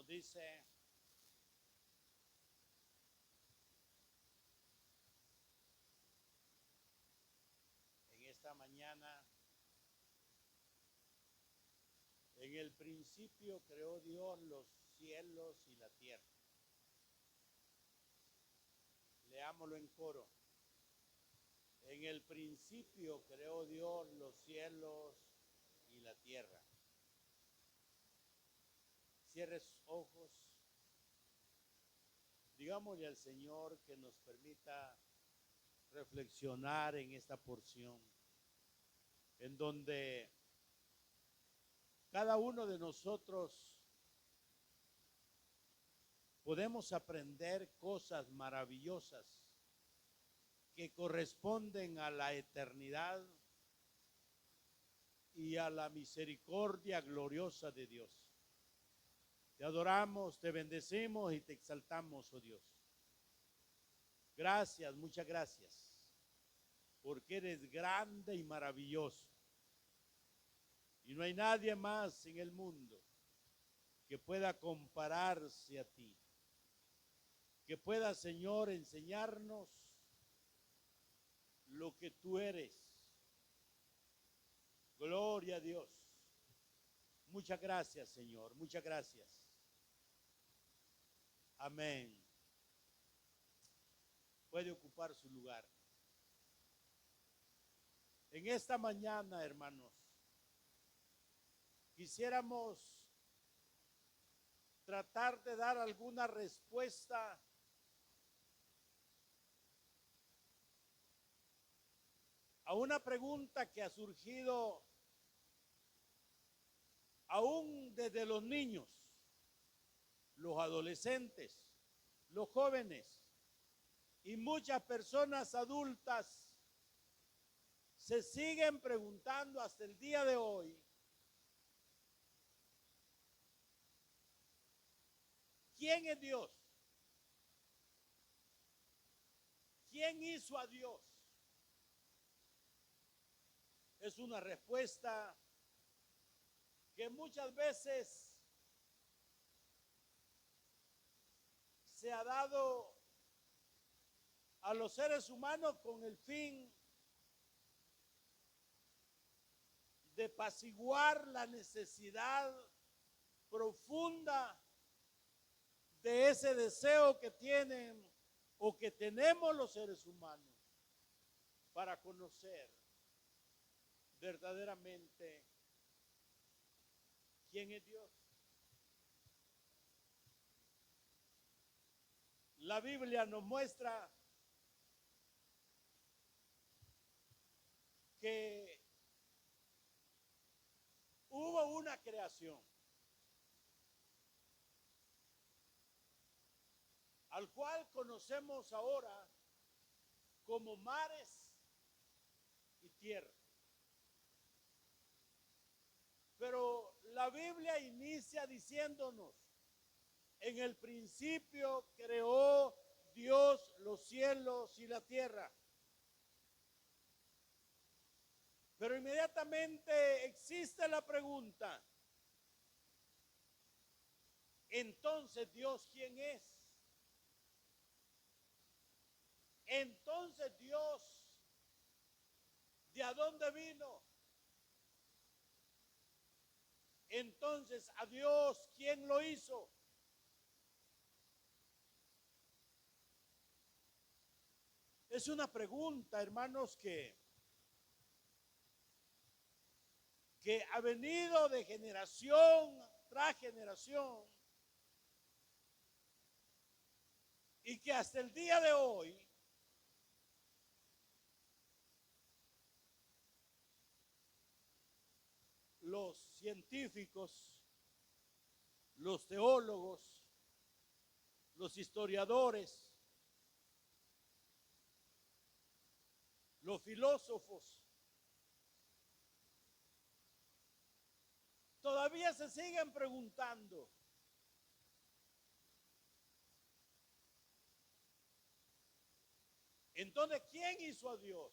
dice en esta mañana: en el principio creó Dios los cielos y la tierra. Leámoslo en coro. En el principio creó Dios los cielos y la tierra. Cierre sus ojos. Digámosle al Señor que nos permita reflexionar en esta porción, en donde cada uno de nosotros podemos aprender cosas maravillosas que corresponden a la eternidad y a la misericordia gloriosa de Dios. Te adoramos, te bendecimos y te exaltamos, oh Dios. Gracias, muchas gracias, porque eres grande y maravilloso. Y no hay nadie más en el mundo que pueda compararse a ti, que pueda, Señor, enseñarnos lo que tú eres. Gloria a Dios. Muchas gracias, Señor, muchas gracias. Amén. Puede ocupar su lugar. En esta mañana, hermanos, quisiéramos tratar de dar alguna respuesta a una pregunta que ha surgido aún desde los niños, los adolescentes, los jóvenes y muchas personas adultas se siguen preguntando hasta el día de hoy: ¿quién es Dios? ¿Quién hizo a Dios? Es una respuesta que muchas veces se ha dado a los seres humanos con el fin de apaciguar la necesidad profunda de ese deseo que tienen o que tenemos los seres humanos para conocer verdaderamente quién es Dios. La Biblia nos muestra que hubo una creación al cual conocemos ahora como mares y tierra. Pero la Biblia inicia diciéndonos: en el principio creó Dios los cielos y la tierra. Pero inmediatamente existe la pregunta: entonces, ¿Dios quién es? Entonces, Dios, ¿de a dónde vino? Entonces, ¿a Dios quién lo hizo? Es una pregunta, hermanos, que ha venido de generación tras generación y que hasta el día de hoy los científicos, los teólogos, los historiadores, los filósofos, todavía se siguen preguntando: entonces, ¿quién hizo a Dios?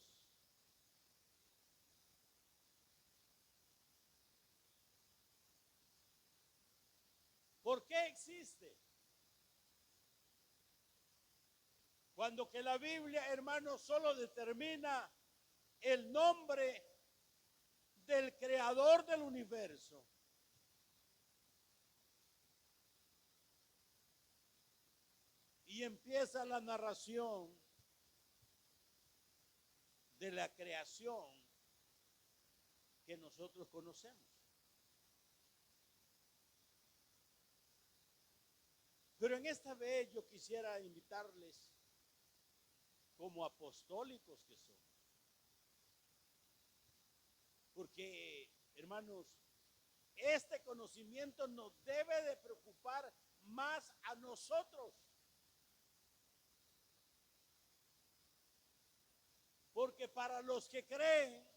¿Por qué existe? Cuando que la Biblia, hermanos, solo determina el nombre del creador del universo. Y empieza la narración de la creación que nosotros conocemos. Pero en esta vez yo quisiera invitarles, como apostólicos que somos, porque, hermanos, este conocimiento nos debe de preocupar más a nosotros. Porque para los que creen,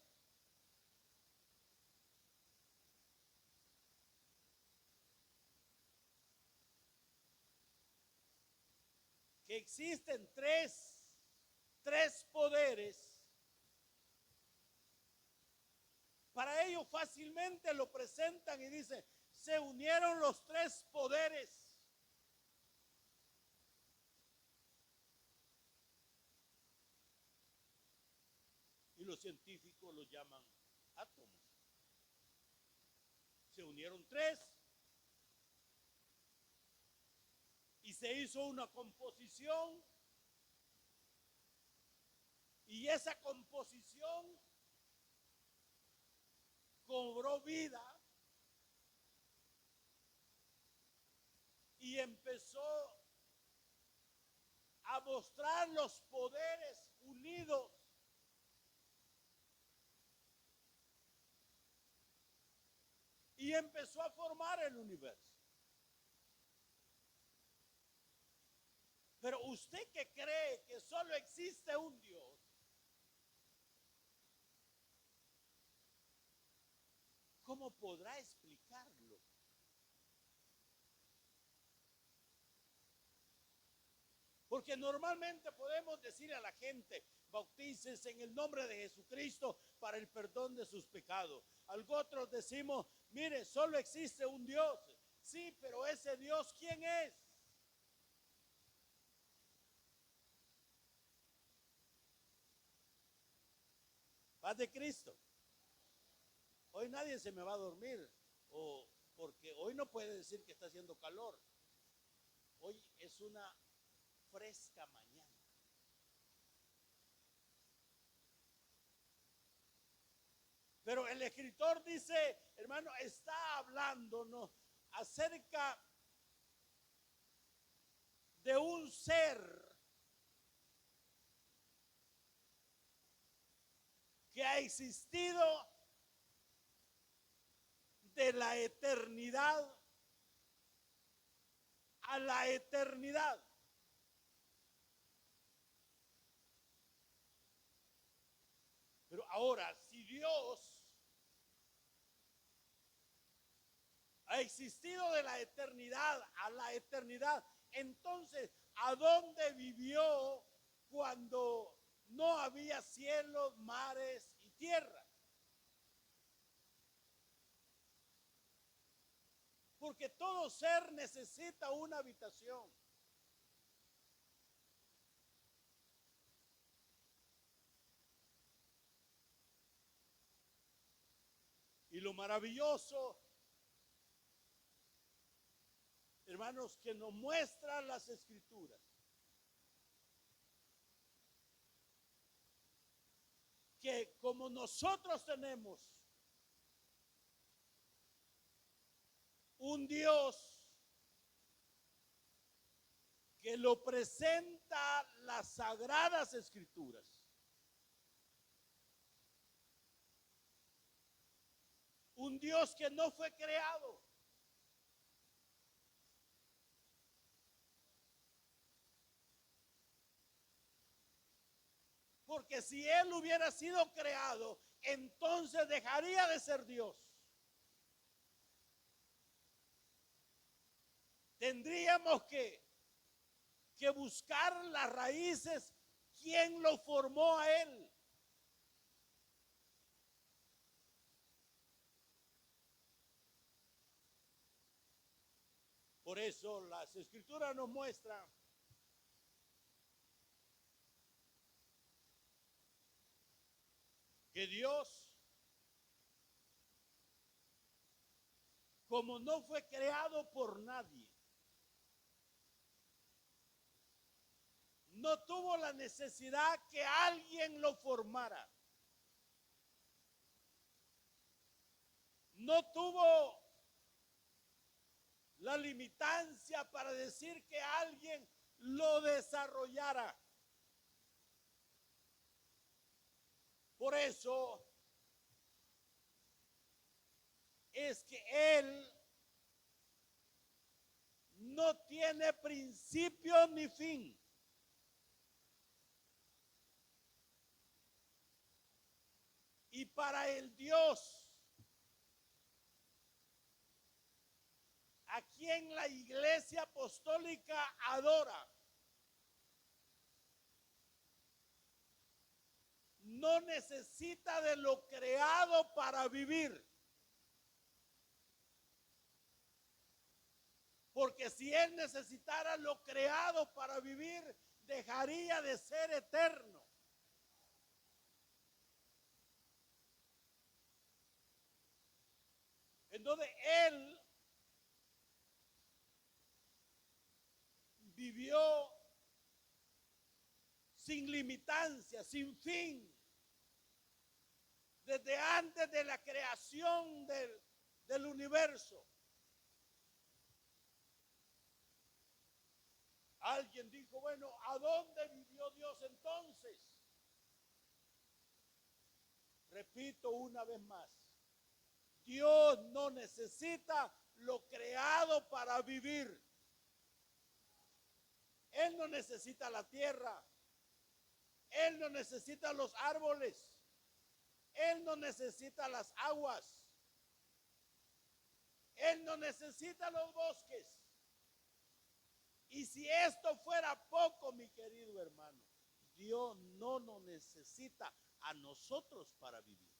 que existen tres poderes, para ellos fácilmente lo presentan y dicen, se unieron los tres poderes. Y los científicos los llaman átomos. Se unieron tres y se hizo una composición, y esa composición cobró vida y empezó a mostrar los poderes unidos. Y empezó a formar el universo. Pero usted que cree que solo existe un Dios, ¿cómo podrá explicarlo? Porque normalmente podemos decir a la gente, bautícense en el nombre de Jesucristo para el perdón de sus pecados. Algo otros decimos, mire, solo existe un Dios. Sí, pero ese Dios, ¿quién es? Paz de Cristo. Hoy nadie se me va a dormir, o porque hoy no puede decir que está haciendo calor. Hoy es una fresca mañana. Pero el escritor dice, hermano, está hablándonos acerca de un ser que ha existido de la eternidad a la eternidad. Pero ahora, si Dios ha existido de la eternidad a la eternidad, entonces, ¿a dónde vivió cuando no había cielos, mares y tierra? Porque todo ser necesita una habitación. Y lo maravilloso, hermanos, que nos muestran las Escrituras, que como nosotros tenemos un Dios que lo presenta las sagradas Escrituras, un Dios que no fue creado, porque si Él hubiera sido creado, entonces dejaría de ser Dios. Tendríamos que buscar las raíces, quién lo formó a Él. Por eso las escrituras nos muestran que Dios, como no fue creado por nadie, no tuvo la necesidad que alguien lo formara. No tuvo la limitancia para decir que alguien lo desarrollara. Por eso es que Él no tiene principio ni fin. Y para el Dios a quien la Iglesia Apostólica adora, no necesita de lo creado para vivir. Porque si Él necesitara lo creado para vivir, dejaría de ser eterno. Entonces Él vivió sin limitancia, sin fin, desde antes de la creación del universo. Alguien dijo, bueno, ¿a dónde vivió Dios entonces? Repito una vez más, Dios no necesita lo creado para vivir. Él no necesita la tierra, Él no necesita los árboles, Él no necesita las aguas, Él no necesita los bosques. Y si esto fuera poco, mi querido hermano, Dios no nos necesita a nosotros para vivir.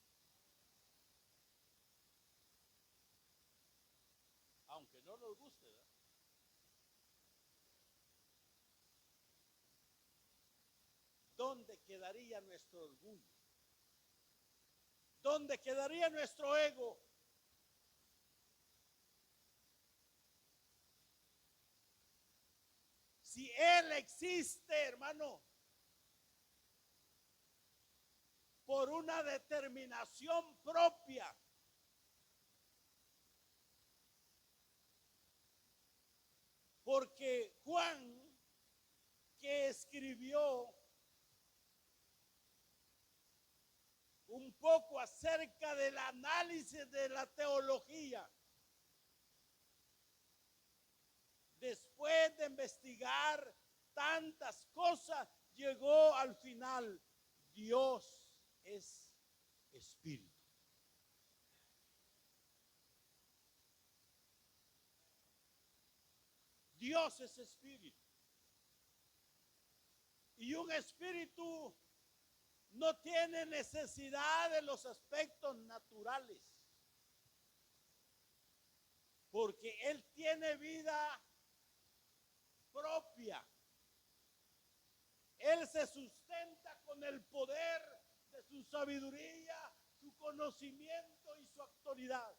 Aunque no nos guste, ¿verdad? ¿Dónde quedaría nuestro orgullo? ¿Dónde quedaría nuestro ego? Si Él existe, hermano, por una determinación propia, porque Juan, que escribió un poco acerca del análisis de la teología, después de investigar tantas cosas, llegó al final: Dios es espíritu. Dios es espíritu. Y un espíritu no tiene necesidad de los aspectos naturales, porque Él tiene vida propia. Él se sustenta con el poder de su sabiduría, su conocimiento y su autoridad.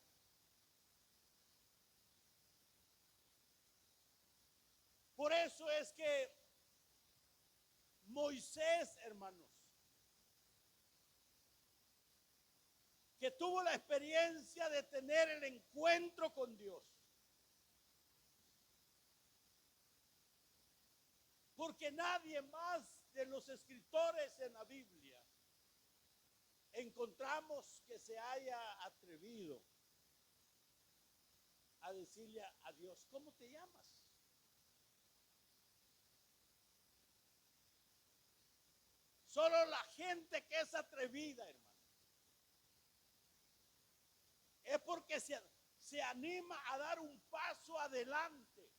Por eso es que Moisés, hermanos, que tuvo la experiencia de tener el encuentro con Dios, porque nadie más de los escritores en la Biblia encontramos que se haya atrevido a decirle a Dios: ¿cómo te llamas? Solo la gente que es atrevida, hermano, es porque se anima a dar un paso adelante.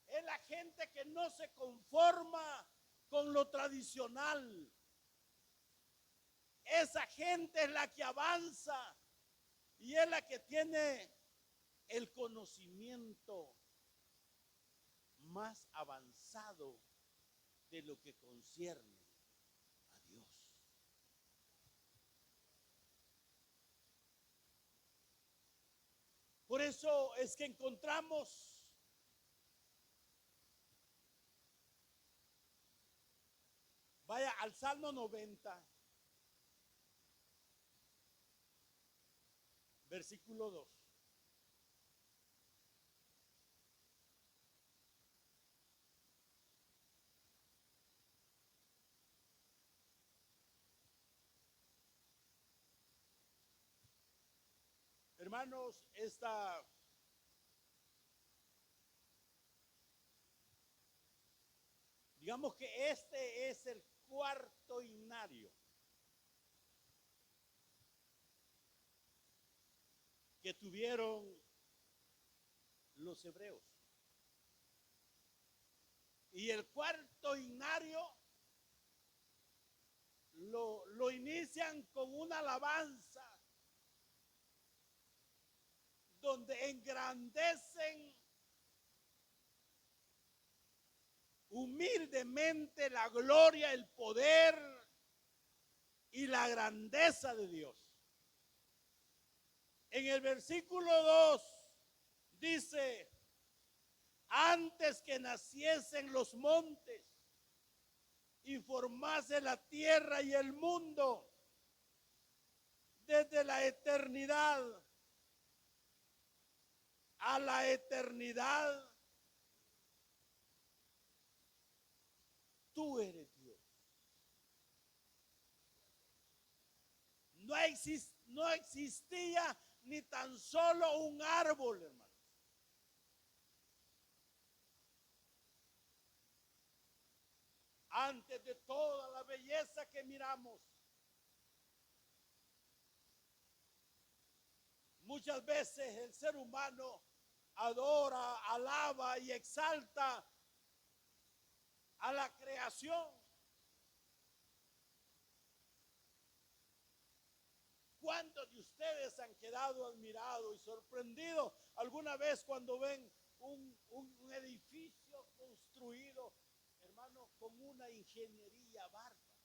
Es la gente que no se conforma con lo tradicional. Esa gente es la que avanza y es la que tiene el conocimiento más avanzado de lo que concierne a Dios. Por eso es que encontramos vaya al Salmo 90, versículo 2. Hermanos, digamos que este es el cuarto himnario que tuvieron los hebreos. Y el cuarto himnario lo inician con una alabanza donde engrandecen humildemente la gloria, el poder y la grandeza de Dios. En el versículo 2 dice: antes que naciesen los montes y formase la tierra y el mundo, desde la eternidad a la eternidad, tú eres Dios. No existía ni tan solo un árbol, hermano. Antes de toda la belleza que miramos, muchas veces el ser humano adora, alaba y exalta a la creación. ¿Cuántos de ustedes han quedado admirados y sorprendidos alguna vez cuando ven un edificio construido, hermano, con una ingeniería bárbara?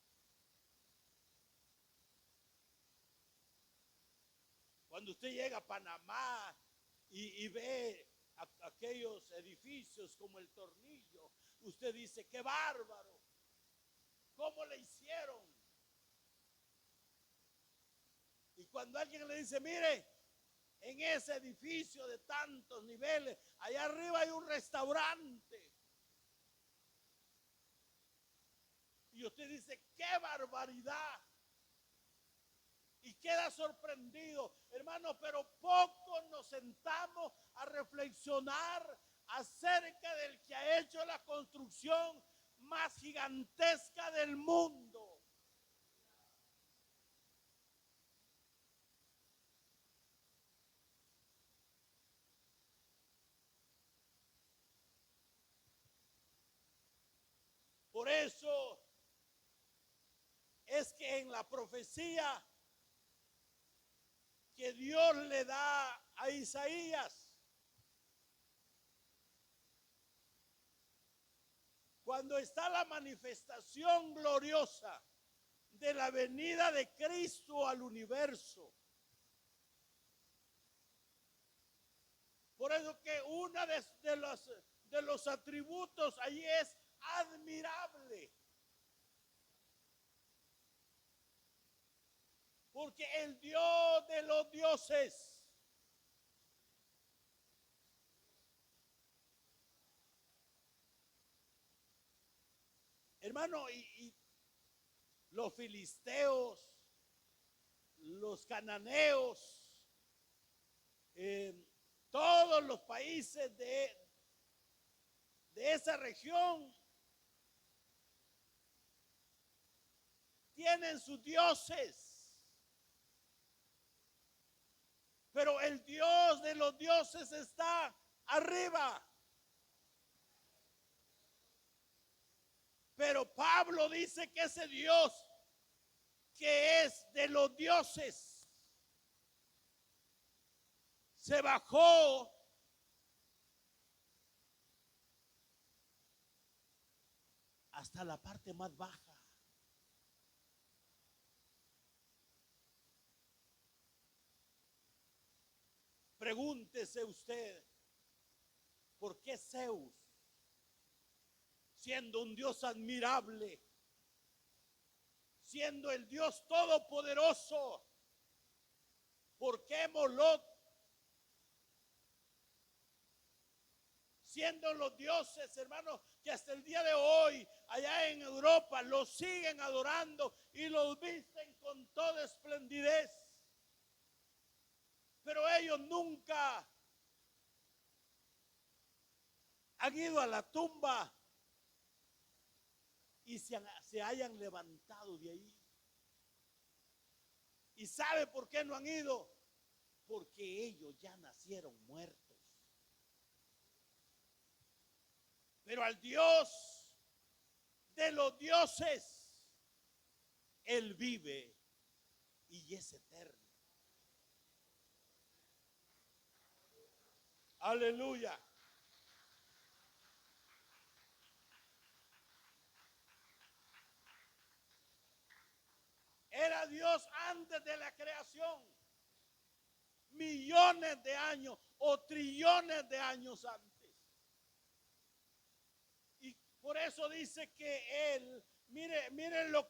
Cuando usted llega a Panamá y ve aquellos edificios como el Tornillo, usted dice: qué bárbaro, ¿cómo le hicieron? Y cuando alguien le dice: mire, en ese edificio de tantos niveles, allá arriba hay un restaurante, y usted dice: qué barbaridad, y queda sorprendido, hermano. Pero poco nos sentamos a reflexionar acerca del que ha hecho la construcción más gigantesca del mundo. Por eso es que en la profecía que Dios le da a Isaías, cuando está la manifestación gloriosa de la venida de Cristo al universo, por eso que uno de los atributos allí es admirable. Porque el Dios de los dioses, hermano, y los filisteos, los cananeos, todos los países de esa región tienen sus dioses. Pero el Dios de los dioses está arriba. Pero Pablo dice que ese Dios que es de los dioses se bajó hasta la parte más baja. Pregúntese usted, ¿por qué Zeus, siendo un Dios admirable, siendo el Dios todopoderoso, por qué Moloch, siendo los dioses, hermanos, que hasta el día de hoy, allá en Europa, los siguen adorando y los visten con toda esplendidez? Pero ellos nunca han ido a la tumba y se hayan levantado de ahí. ¿Y sabe por qué no han ido? Porque ellos ya nacieron muertos. Pero al Dios de los dioses, Él vive y es eterno. Aleluya. Era Dios antes de la creación, millones de años o trillones de años antes. Y por eso dice que Él, miren lo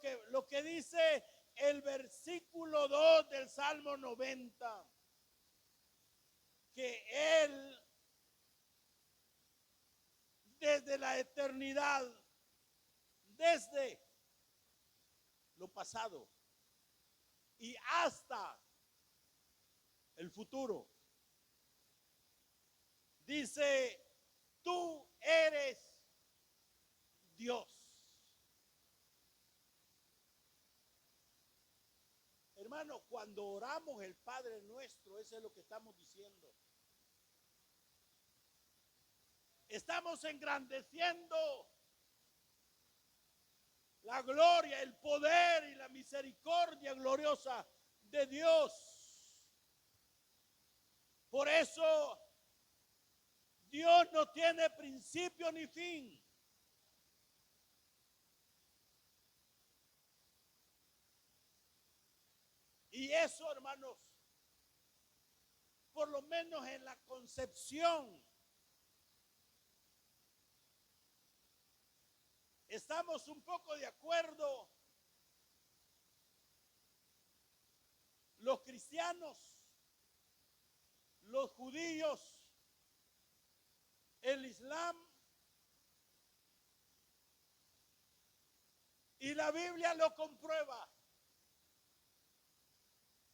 que dice el versículo 2 del Salmo 90, que Él desde la eternidad, desde lo pasado y hasta el futuro, dice, tú eres Dios. Hermano, cuando oramos el Padre Nuestro, eso es lo que estamos diciendo. Estamos engrandeciendo la gloria, el poder y la misericordia gloriosa de Dios. Por eso Dios no tiene principio ni fin. Y eso, hermanos, por lo menos en la concepción, estamos un poco de acuerdo. Los cristianos, los judíos, el Islam y la Biblia lo comprueba,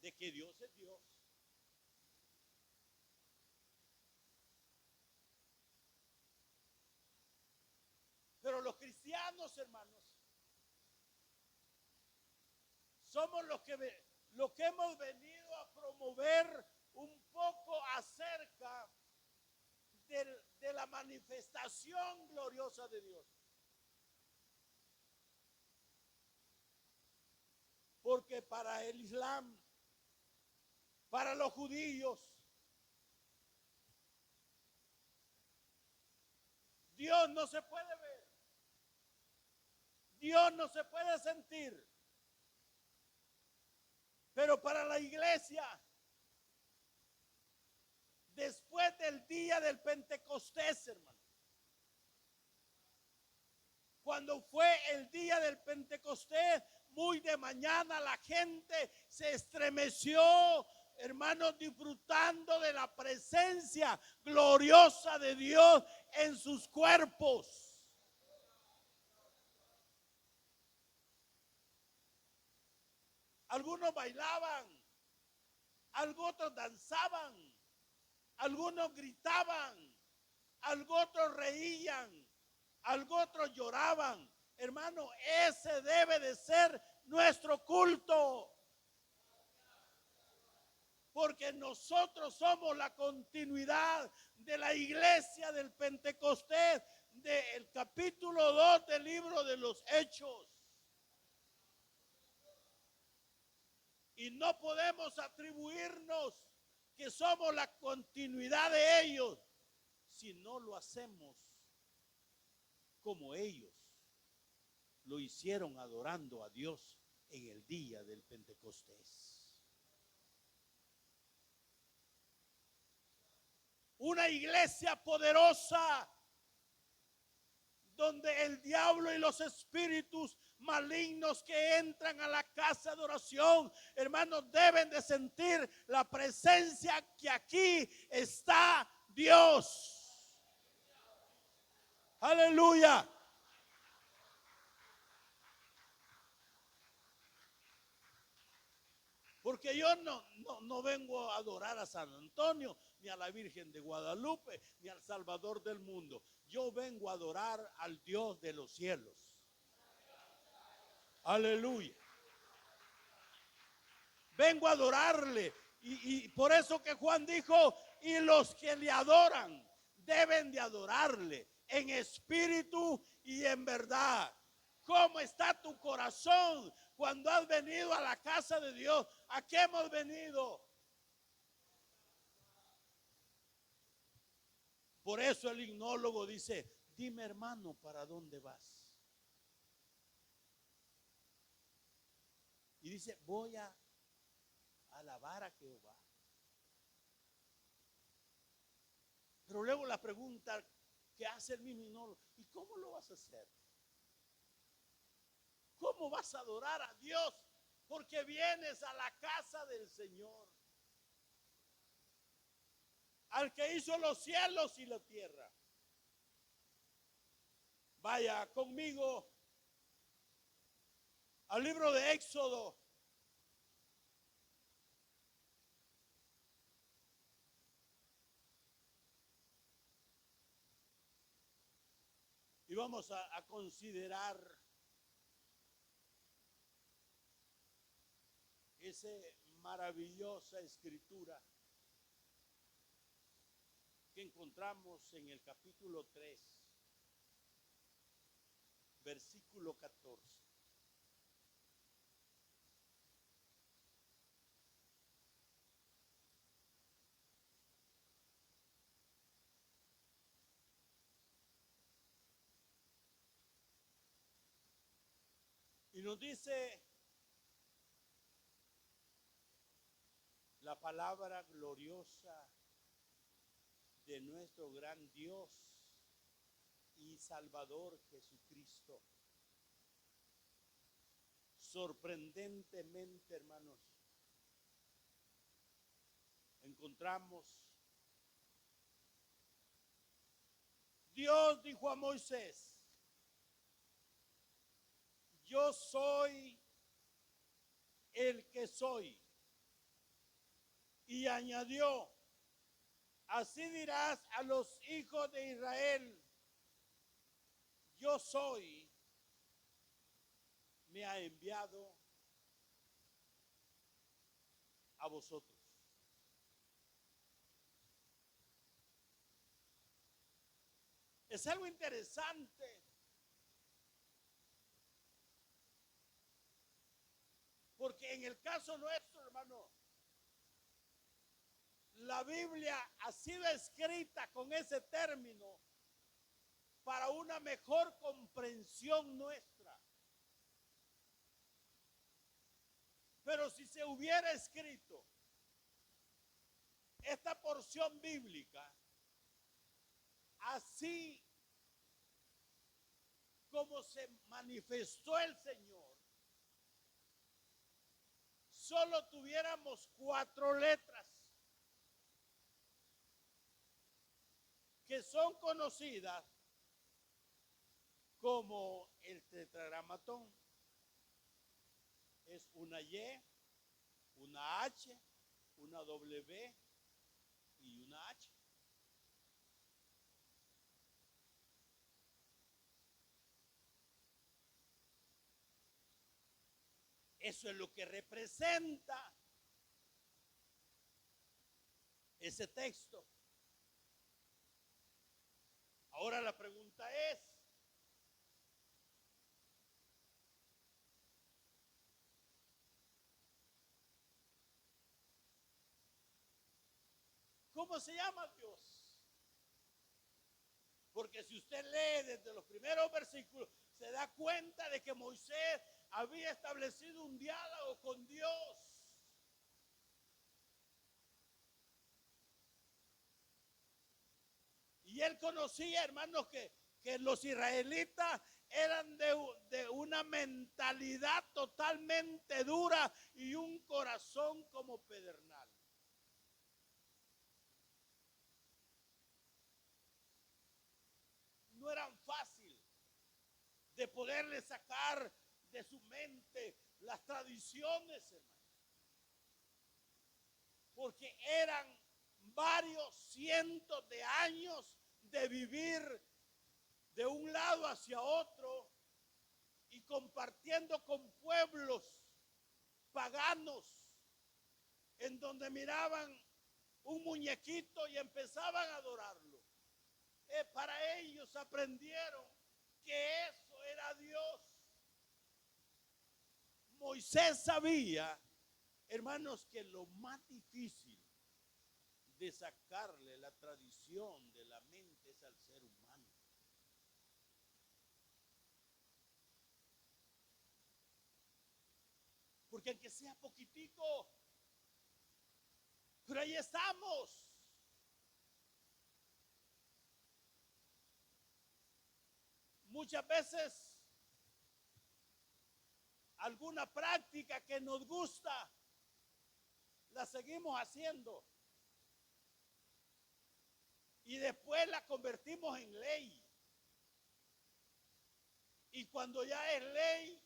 de que Dios es Dios. Pero los cristianos, hermanos, somos los que hemos venido a promover un poco acerca de la manifestación gloriosa de Dios. Porque para el Islam, para los judíos, Dios no se puede ver, Dios no se puede sentir. Pero para la iglesia, después del día del Pentecostés, hermano, cuando fue el día del Pentecostés, muy de mañana la gente se estremeció, hermanos, disfrutando de la presencia gloriosa de Dios en sus cuerpos. Algunos bailaban, algunos danzaban, algunos gritaban, algunos reían, algunos lloraban. Hermano, ese debe de ser nuestro culto. Porque nosotros somos la continuidad de la iglesia del Pentecostés, del capítulo 2 del libro de los Hechos. Y no podemos atribuirnos que somos la continuidad de ellos si no lo hacemos como ellos. lo hicieron adorando a Dios en el día del Pentecostés. Una iglesia poderosa donde el diablo y los espíritus malignos que entran a la casa de oración, hermanos, deben de sentir la presencia que aquí está Dios. Aleluya. Porque yo no vengo a adorar a San Antonio, ni a la Virgen de Guadalupe, ni al Salvador del mundo. Yo vengo a adorar al Dios de los cielos. Aleluya. Vengo a adorarle. Y por eso que Juan dijo, y los que le adoran deben de adorarle en espíritu y en verdad. ¿Cómo está tu corazón cuando has venido a la casa de Dios? ¿A qué hemos venido? Por eso el himnólogo dice, dime hermano, ¿para dónde vas? Y dice, voy a alabar a Jehová. Pero luego la pregunta que hace el mismo himnólogo, ¿y cómo lo vas a hacer? ¿Cómo vas a adorar a Dios? Porque vienes a la casa del Señor, al que hizo los cielos y la tierra. Vaya conmigo al libro de Éxodo. Y vamos a considerar esa maravillosa escritura que encontramos en el capítulo 3, versículo 14. Y nos dice la palabra gloriosa de nuestro gran Dios y Salvador Jesucristo. Sorprendentemente, hermanos, encontramos, Dios dijo a Moisés, yo soy el que soy. Y añadió, así dirás a los hijos de Israel, yo soy, me ha enviado a vosotros. Es algo interesante, porque en el caso nuestro, hermano, la Biblia ha sido escrita con ese término para una mejor comprensión nuestra. Pero si se hubiera escrito esta porción bíblica así como se manifestó el Señor, solo tuviéramos 4 letras que son conocidas como el tetragramatón. Es una Y, una H, una W y una H. Eso es lo que representa ese texto. Ahora la pregunta es, ¿cómo se llama Dios? Porque si usted lee desde los primeros versículos, se da cuenta de que Moisés había establecido un diálogo con Dios. Y él conocía, hermanos, que los israelitas eran de una mentalidad totalmente dura y un corazón como pedernal. No eran fácil de poderle sacar de su mente las tradiciones, hermanos, porque eran varios cientos de años de vivir de un lado hacia otro y compartiendo con pueblos paganos en donde miraban un muñequito y empezaban a adorarlo. Para ellos aprendieron que eso era Dios. Moisés sabía, hermanos, que lo más difícil de sacarle la tradición de la mente es al ser humano. Porque aunque sea poquitico, pero ahí estamos. Muchas veces alguna práctica que nos gusta la seguimos haciendo y después la convertimos en ley. Y cuando ya es ley,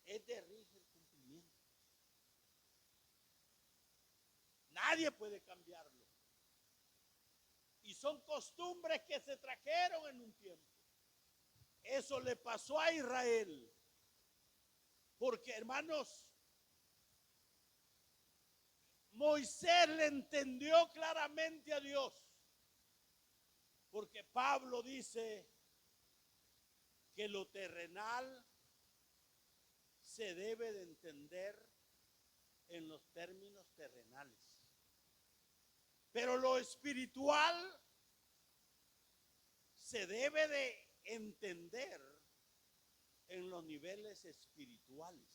es de rige el cumplimiento. Nadie puede cambiarlo. Y son costumbres que se trajeron en un tiempo. Eso le pasó a Israel. Porque, hermanos, Moisés le entendió claramente a Dios. Porque Pablo dice que lo terrenal se debe de entender en los términos terrenales. Pero lo espiritual se debe de entender en los niveles espirituales.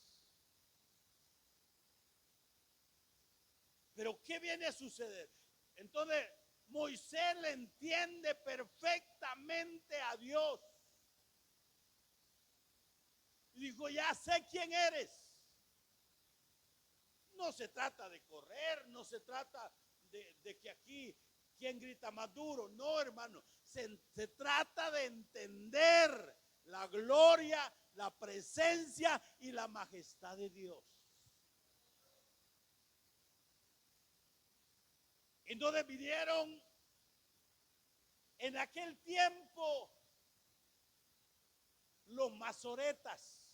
Pero ¿qué viene a suceder? Entonces, Moisés le entiende perfectamente a Dios. Y dijo, ya sé quién eres. No se trata de correr, no se trata de que aquí quien grita más duro. No, hermano, se trata de entender la gloria, la presencia y la majestad de Dios. Entonces vinieron en aquel tiempo los masoretas,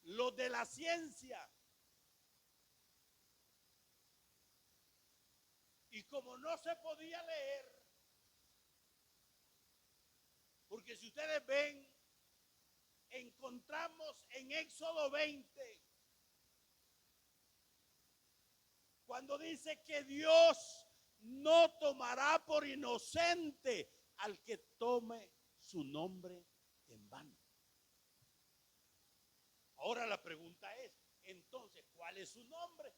los de la ciencia. Y como no se podía leer, porque si ustedes ven, encontramos en Éxodo 20, cuando dice que Dios no tomará por inocente al que tome su nombre en vano. Ahora la pregunta es, entonces, ¿cuál es su nombre?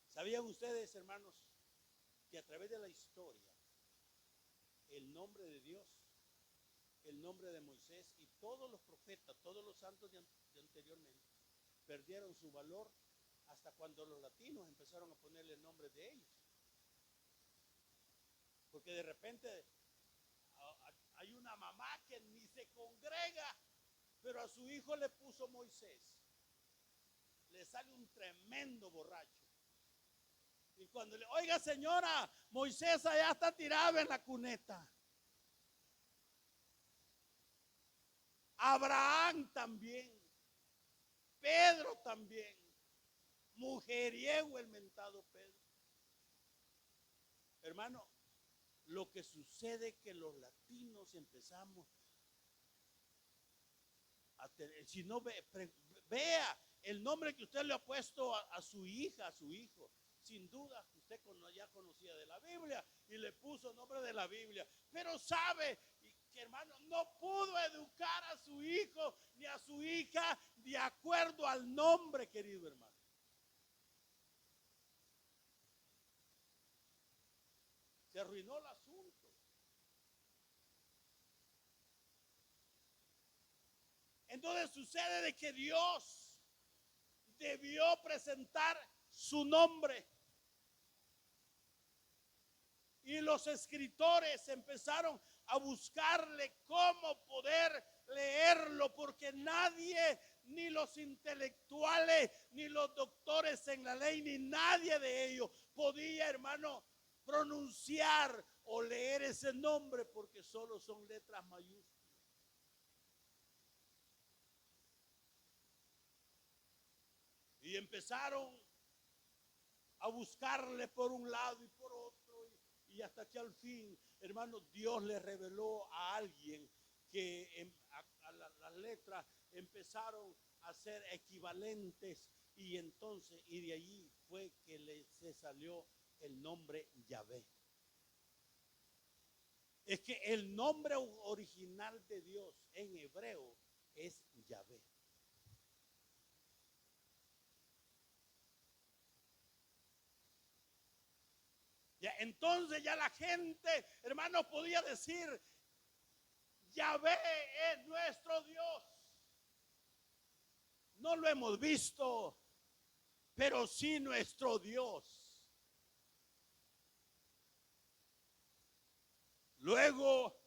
¿Sabían ustedes, hermanos, que a través de la historia, el nombre de Dios, el nombre de Moisés y todos los profetas, todos los santos de anteriormente, perdieron su valor hasta cuando los latinos empezaron a ponerle el nombre de ellos? Porque de repente hay una mamá que ni se congrega, pero a su hijo le puso Moisés. Le sale un tremendo borracho. Y cuando le, oiga señora, Moisés allá está tirado en la cuneta. Abraham también. Pedro también. Mujeriego el mentado Pedro. Hermano, lo que sucede es que los latinos empezamos a tener, si no vea el nombre que usted le ha puesto a su hija, a su hijo, sin duda usted ya conocía de la Biblia y le puso nombre de la Biblia. Pero sabe que, hermano, no pudo educar a su hijo ni a su hija de acuerdo al nombre, querido hermano. Se arruinó el asunto. Entonces sucede de que Dios debió presentar su nombre. Y los escritores empezaron a buscarle cómo poder leerlo, porque nadie, ni los intelectuales, ni los doctores en la ley, ni nadie de ellos podía, hermano, pronunciar o leer ese nombre, porque solo son letras mayúsculas. Y empezaron a buscarle por un lado y por otro, y hasta que al fin, hermano, Dios le reveló a alguien que las letras empezaron a ser equivalentes, y entonces, y de allí fue que se salió el nombre Yahvé. Es que el nombre original de Dios en hebreo es Yahvé. Ya, entonces ya la gente, hermano, podía decir, Yahvé es nuestro Dios. No lo hemos visto, pero sí nuestro Dios. Luego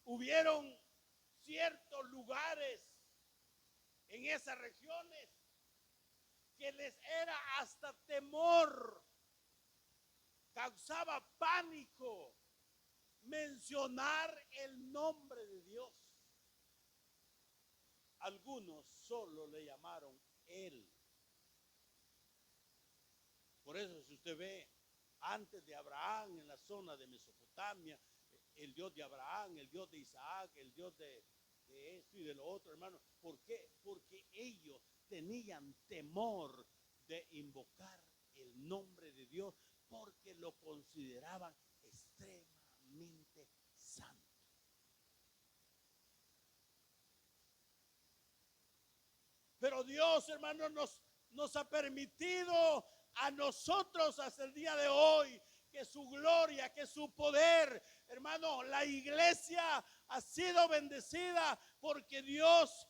hubieron ciertos lugares en esas regiones que les era hasta temor, causaba pánico mencionar el nombre de Dios. Algunos solo le llamaron Él. Por eso, si usted ve, antes de Abraham, en la zona de Mesopotamia, el Dios de Abraham, el Dios de Isaac, el Dios de esto y de lo otro, hermano. ¿Por qué? Porque ellos tenían temor de invocar el nombre de Dios, porque lo consideraban extremadamente santo. Pero Dios, hermano, nos ha permitido a nosotros hasta el día de hoy que su gloria, que su poder, hermano, la iglesia ha sido bendecida porque Dios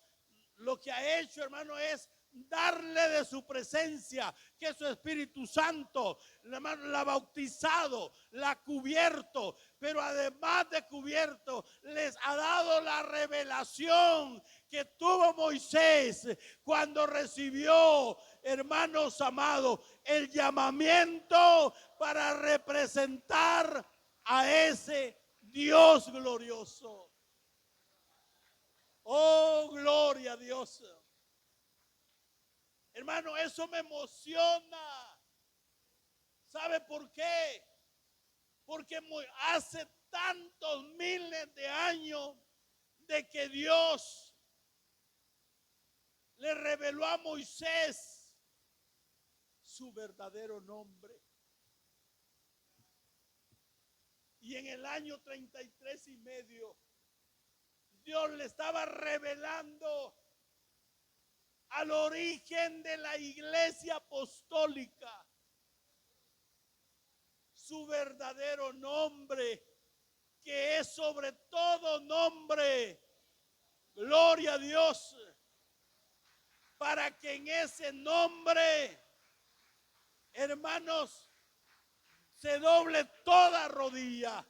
lo que ha hecho, hermano, es darle de su presencia, que su Espíritu Santo, hermano, la ha bautizado, la ha cubierto, pero además de cubierto, les ha dado la revelación que tuvo Moisés cuando recibió, hermanos amados, el llamamiento para representar a ese Dios glorioso. Oh, gloria a Dios. Hermano, eso me emociona. ¿Sabe por qué? Porque hace tantos miles de años de que Dios le reveló a Moisés su verdadero nombre. Y en el año 33 y medio, Dios le estaba revelando al origen de la iglesia apostólica su verdadero nombre, que es sobre todo nombre. Gloria a Dios. Para que en ese nombre, hermanos, se doble toda rodilla,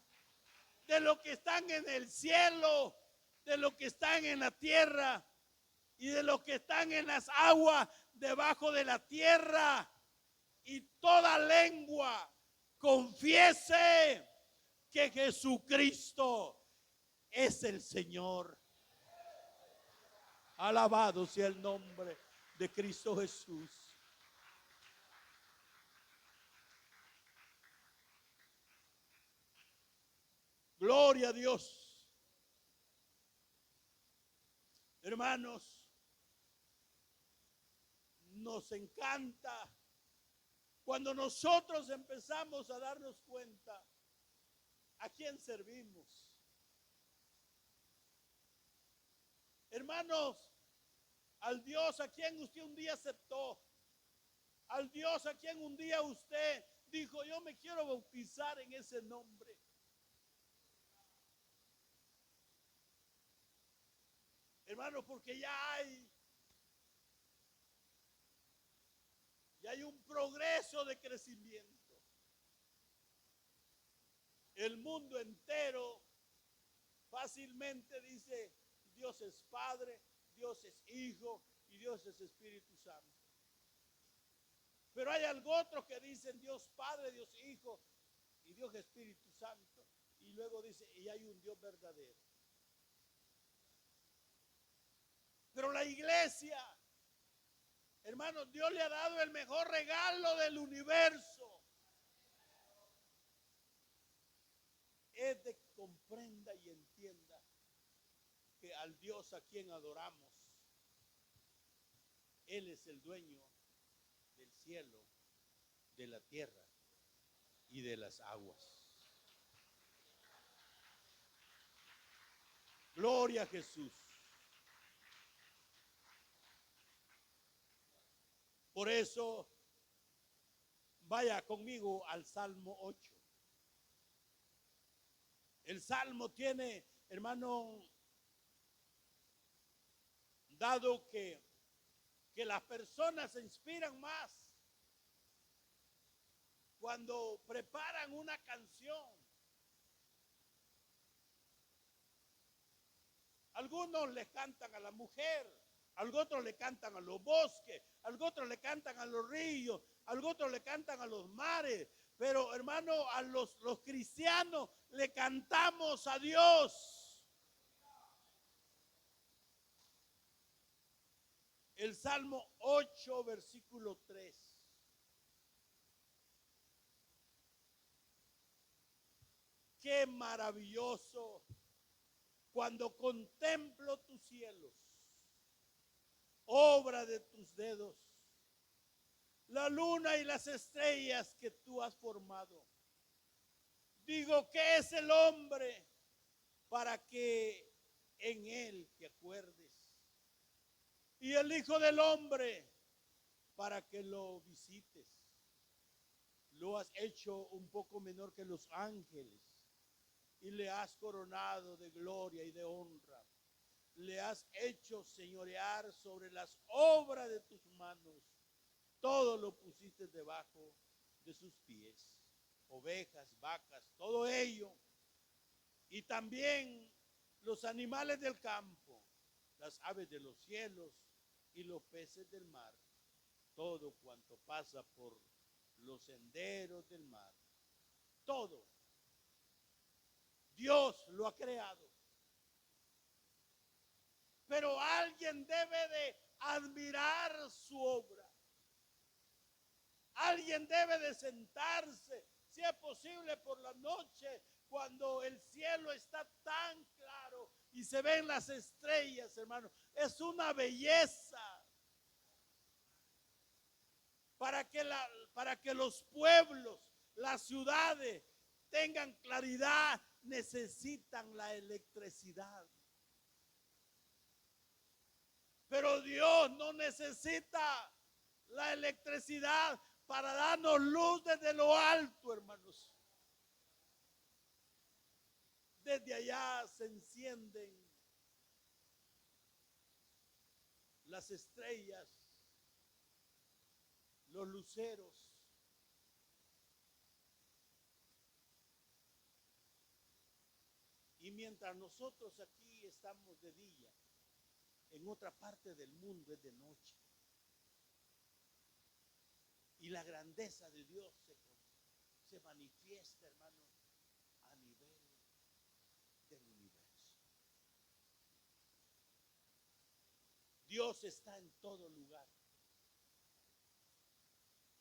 de lo que están en el cielo, de lo que están en la tierra y de lo que están en las aguas debajo de la tierra, y toda lengua confiese que Jesucristo es el Señor. Alabado sea el nombre de Cristo Jesús. Gloria a Dios. Hermanos, nos encanta cuando nosotros empezamos a darnos cuenta a quién servimos. Hermanos, al Dios a quien usted un día aceptó, al Dios a quien un día usted dijo, yo me quiero bautizar en ese nombre. Hermano, porque ya hay un progreso de crecimiento. El mundo entero fácilmente dice, Dios es Padre, Dios es Hijo y Dios es Espíritu Santo. Pero hay algo otro que dicen Dios Padre, Dios Hijo y Dios Espíritu Santo. Y luego dice, y hay un Dios verdadero. Pero la iglesia, hermanos, Dios le ha dado el mejor regalo del universo. Es de que comprenda y entienda que al Dios a quien adoramos, Él es el dueño del cielo, de la tierra y de las aguas. Gloria a Jesús. Por eso, vaya conmigo al Salmo 8. El Salmo tiene, hermano, dado que las personas se inspiran más cuando preparan una canción. Algunos le cantan a la mujer, algunos le cantan a los bosques, algunos le cantan a los ríos, algunos le cantan a los mares. Pero hermano, a los cristianos le cantamos a Dios. El Salmo 8, versículo 3. Qué maravilloso cuando contemplo tus cielos, obra de tus dedos, la luna y las estrellas que tú has formado. Digo, ¿qué es el hombre para que en él te acuerdes? Y el Hijo del Hombre para que lo visites. Lo has hecho un poco menor que los ángeles y le has coronado de gloria y de honra. Le has hecho señorear sobre las obras de tus manos. Todo lo pusiste debajo de sus pies. Ovejas, vacas, todo ello. Y también los animales del campo, las aves de los cielos y los peces del mar. Todo cuanto pasa por los senderos del mar. Todo. Dios lo ha creado. Pero alguien debe de admirar su obra. Alguien debe de sentarse, si es posible por la noche, cuando el cielo está tan claro y se ven las estrellas, hermano. Es una belleza. Para que los pueblos, las ciudades tengan claridad, necesitan la electricidad. Pero Dios no necesita la electricidad para darnos luz desde lo alto, hermanos. Desde allá se encienden las estrellas, los luceros. Y mientras nosotros aquí estamos de día, en otra parte del mundo es de noche. Y la grandeza de Dios se manifiesta, hermano, a nivel del universo. Dios está en todo lugar.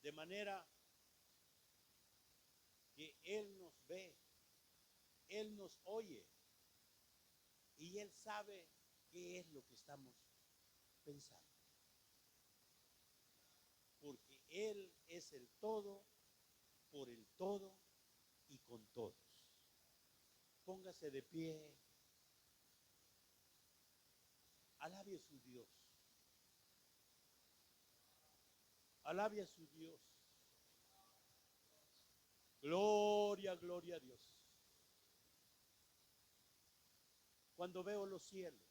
De manera que Él nos ve, Él nos oye y Él sabe qué es lo que estamos pensando. Él es el todo, por el todo y con todos. Póngase de pie. Alabe a su Dios. Alabe a su Dios. Gloria, gloria a Dios. Cuando veo los cielos,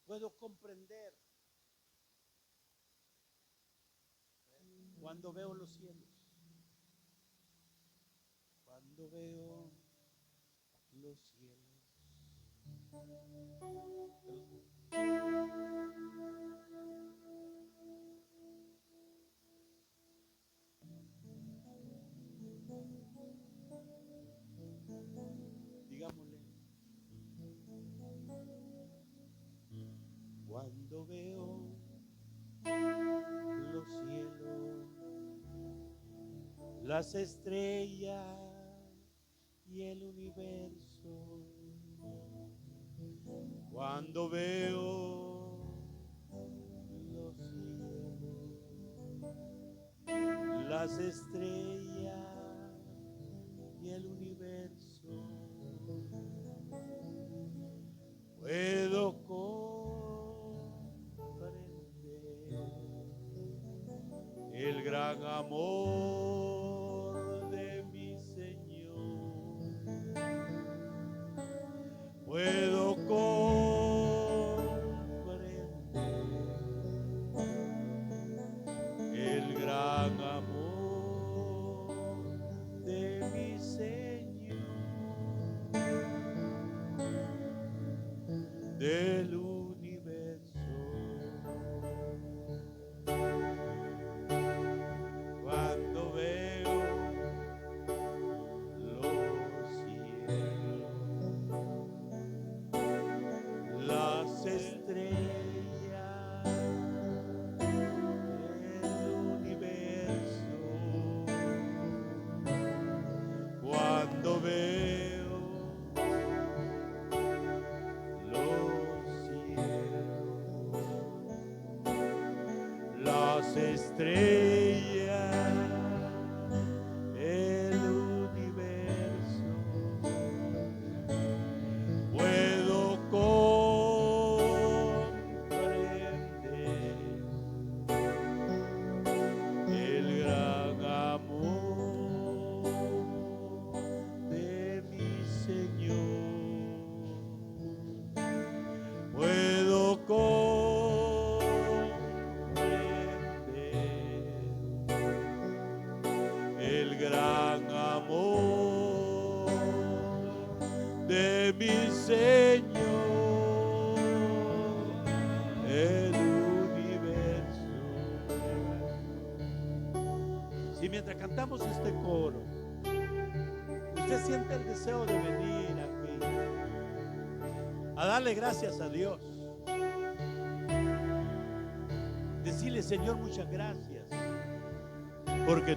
puedo comprender. Cuando veo los cielos, cuando veo los cielos. Digámosle, cuando veo los cielos, las estrellas y el universo, cuando veo los cielos, las estrellas y el universo, puedo comprender el gran amor de mi Señor. Puedo comprender el gran amor de mi Señor, del universo. Cuando veo los cielos, las estrellas, el universo, cuando veo los cielos, las estrellas, el universo, puedo comprender el gran amor de mi Señor. Puedo comprender el gran amor de mi Señor, el universo. Si mientras cantamos este coro, usted siente el deseo de venir aquí a darle gracias a Dios, decirle: Señor, muchas gracias, porque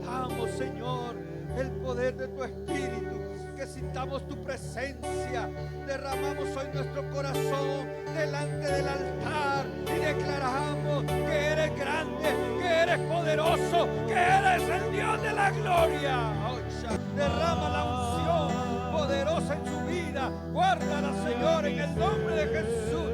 damos, Señor, el poder de tu Espíritu, que sintamos tu presencia. Derramamos hoy nuestro corazón delante del altar y declaramos que eres grande, que eres poderoso, que eres el Dios de la gloria. Derrama la unción poderosa en su vida. Guárdala, Señor, en el nombre de Jesús.